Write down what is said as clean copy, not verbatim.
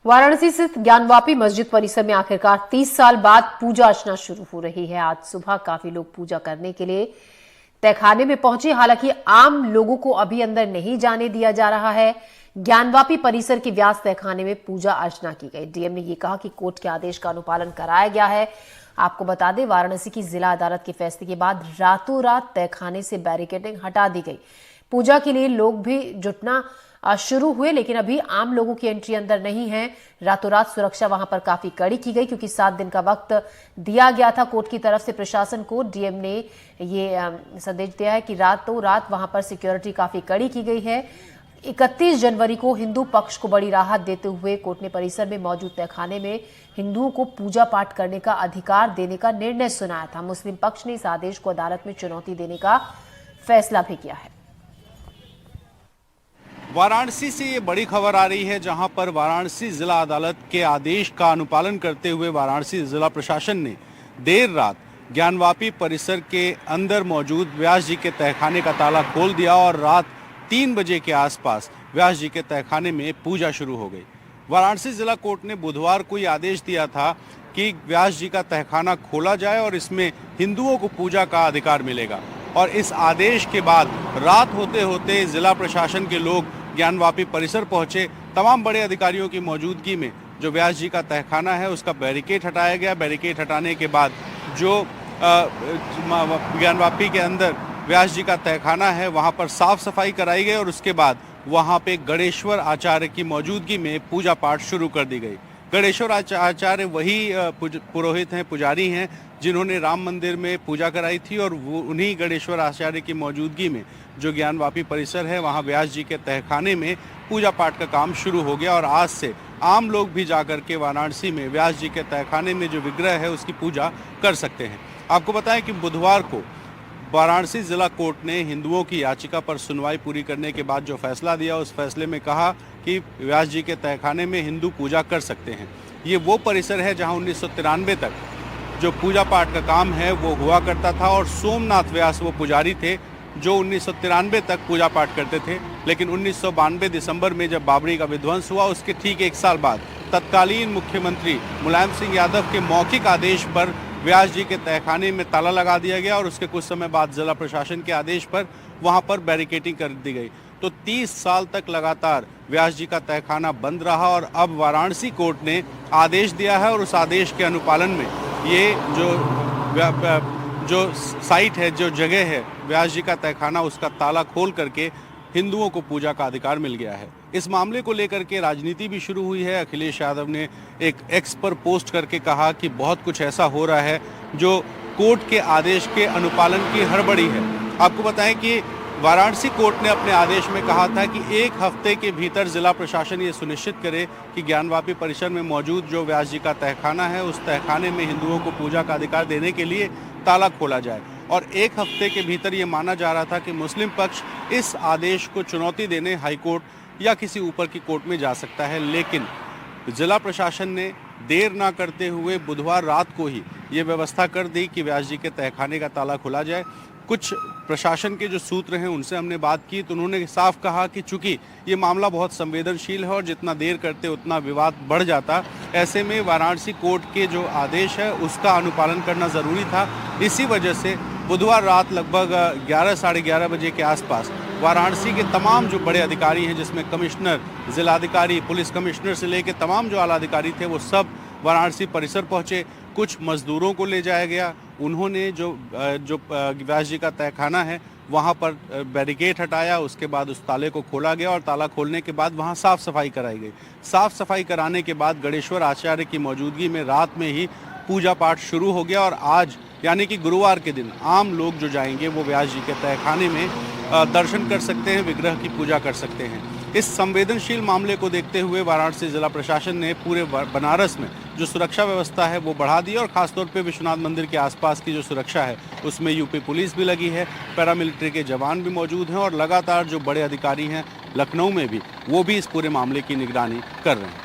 वाराणसी स्थित ज्ञानवापी मस्जिद परिसर में आखिरकार 30 साल बाद पूजा अर्चना शुरू हो रही है। आज सुबह काफी लोग पूजा करने के लिए तहखाने में पहुंचे। हालांकि आम लोगों को अभी अंदर नहीं जाने दिया जा रहा है। ज्ञानवापी परिसर के व्यास तहखाने में पूजा अर्चना की गई। डीएम ने यह कहा कि कोर्ट के आदेश का अनुपालन कराया गया है। आपको बता दें, वाराणसी की जिला अदालत के फैसले के बाद रातों रात तहखाने से बैरिकेडिंग हटा दी गई। पूजा के लिए लोग भी जुटना शुरू हुए, लेकिन अभी आम लोगों की एंट्री अंदर नहीं है। रातों रात सुरक्षा वहां पर काफी कड़ी की गई, क्योंकि 7 दिन का वक्त दिया गया था कोर्ट की तरफ से प्रशासन को। डीएम ने ये संदेश दिया है कि रातों रात वहां पर सिक्योरिटी काफी कड़ी की गई है। 31 जनवरी को हिंदू पक्ष को बड़ी राहत देते हुए कोर्ट ने परिसर में मौजूद तहखाने में हिंदुओं को पूजा पाठ करने का अधिकार देने का निर्णय सुनाया था। मुस्लिम पक्ष ने इस आदेश को अदालत में चुनौती देने का फैसला भी किया है। वाराणसी से ये बड़ी खबर आ रही है, जहां पर वाराणसी जिला अदालत के आदेश का अनुपालन करते हुए वाराणसी जिला प्रशासन ने देर रात ज्ञानवापी परिसर के अंदर मौजूद व्यास जी के तहखाने का ताला खोल दिया और रात 3 बजे के आसपास व्यास जी के तहखाने में पूजा शुरू हो गई। वाराणसी जिला कोर्ट ने बुधवार को ये आदेश दिया था कि व्यास जी का तहखाना खोला जाए और इसमें हिंदुओं को पूजा का अधिकार मिलेगा। और इस आदेश के बाद रात होते होते जिला प्रशासन के लोग ज्ञानवापी परिसर पहुंचे। तमाम बड़े अधिकारियों की मौजूदगी में जो व्यास जी का तहखाना है उसका बैरिकेड हटाया गया। बैरिकेड हटाने के बाद जो ज्ञानवापी के अंदर व्यास जी का तहखाना है वहां पर साफ सफाई कराई गई और उसके बाद वहां पे गणेश्वर आचार्य की मौजूदगी में पूजा पाठ शुरू कर दी गई। गणेश्वर आचार्य वही पुरोहित हैं, पुजारी हैं, जिन्होंने राम मंदिर में पूजा कराई थी और वो उन्हीं गणेश्वर आचार्य की मौजूदगी में जो ज्ञानवापी परिसर है वहाँ व्यास जी के तहखाने में पूजा पाठ का काम शुरू हो गया। और आज से आम लोग भी जाकर के वाराणसी में व्यास जी के तहखाने में जो विग्रह है उसकी पूजा कर सकते हैं। आपको बताएं कि बुधवार को वाराणसी जिला कोर्ट ने हिंदुओं की याचिका पर सुनवाई पूरी करने के बाद जो फैसला दिया, उस फैसले में कहा कि व्यास जी के तहखाने में हिंदू पूजा कर सकते हैं। ये वो परिसर है जहां 1993 तक जो पूजा पाठ का काम है वो हुआ करता था और सोमनाथ व्यास वो पुजारी थे जो 1993 तक पूजा पाठ करते थे। लेकिन 1992 दिसंबर में जब बाबरी का विध्वंस हुआ, उसके ठीक 1 साल बाद तत्कालीन मुख्यमंत्री मुलायम सिंह यादव के मौखिक आदेश पर व्यास जी के तहखाने में ताला लगा दिया गया और उसके कुछ समय बाद जिला प्रशासन के आदेश पर वहां पर बैरिकेडिंग कर दी गई। तो 30 साल तक लगातार व्यास जी का तहखाना बंद रहा और अब वाराणसी कोर्ट ने आदेश दिया है और उस आदेश के अनुपालन में ये जो साइट है, जो जगह है व्यास जी का तहखाना, उसका ताला खोल करके हिंदुओं को पूजा का अधिकार मिल गया है। इस मामले को लेकर के राजनीति भी शुरू हुई है। अखिलेश यादव ने एक एक्स पर पोस्ट करके कहा कि बहुत कुछ ऐसा हो रहा है जो कोर्ट के आदेश के अनुपालन की हड़बड़ी है। आपको बताएं कि वाराणसी कोर्ट ने अपने आदेश में कहा था कि 1 हफ्ते के भीतर जिला प्रशासन ये सुनिश्चित करे कि ज्ञानवापी परिसर में मौजूद जो व्यास जी का तहखाना है उस तहखाने में हिंदुओं को पूजा का अधिकार देने के लिए ताला खोला जाए। और 1 हफ्ते के भीतर ये माना जा रहा था कि मुस्लिम पक्ष इस आदेश को चुनौती देने हाईकोर्ट या किसी ऊपर की कोर्ट में जा सकता है। लेकिन जिला प्रशासन ने देर ना करते हुए बुधवार रात को ही ये व्यवस्था कर दी कि व्यास जी के तहखाने का ताला खुला जाए। कुछ प्रशासन के जो सूत्र हैं उनसे हमने बात की तो उन्होंने साफ कहा कि चूंकि ये मामला बहुत संवेदनशील है और जितना देर करते उतना विवाद बढ़ जाता, ऐसे में वाराणसी कोर्ट के जो आदेश है उसका अनुपालन करना ज़रूरी था। इसी वजह से बुधवार रात लगभग 11 साढ़े 11 बजे के आसपास वाराणसी के तमाम जो बड़े अधिकारी हैं, जिसमें कमिश्नर, जिलाधिकारी, पुलिस कमिश्नर से लेकर तमाम जो आला अधिकारी थे, वो सब वाराणसी परिसर पहुंचे। कुछ मजदूरों को ले जाया गया। उन्होंने जो व्यास जी का तहखाना है वहां पर बैरिकेड हटाया, उसके बाद उस ताले को खोला गया और ताला खोलने के बाद वहां साफ सफाई कराई गई। साफ सफाई कराने के बाद गणेश्वर आचार्य की मौजूदगी में रात में ही पूजा पाठ शुरू हो गया और आज यानी कि गुरुवार के दिन आम लोग जो जाएंगे वो व्यास जी के तहखाने में दर्शन कर सकते हैं, विग्रह की पूजा कर सकते हैं। इस संवेदनशील मामले को देखते हुए वाराणसी जिला प्रशासन ने पूरे बनारस में जो सुरक्षा व्यवस्था है वो बढ़ा दी और खासतौर पे विश्वनाथ मंदिर के आसपास की जो सुरक्षा है उसमें यूपी पुलिस भी लगी है, पैरामिलिट्री के जवान भी मौजूद हैं और लगातार जो बड़े अधिकारी हैं लखनऊ में भी, वो भी इस पूरे मामले की निगरानी कर रहे हैं।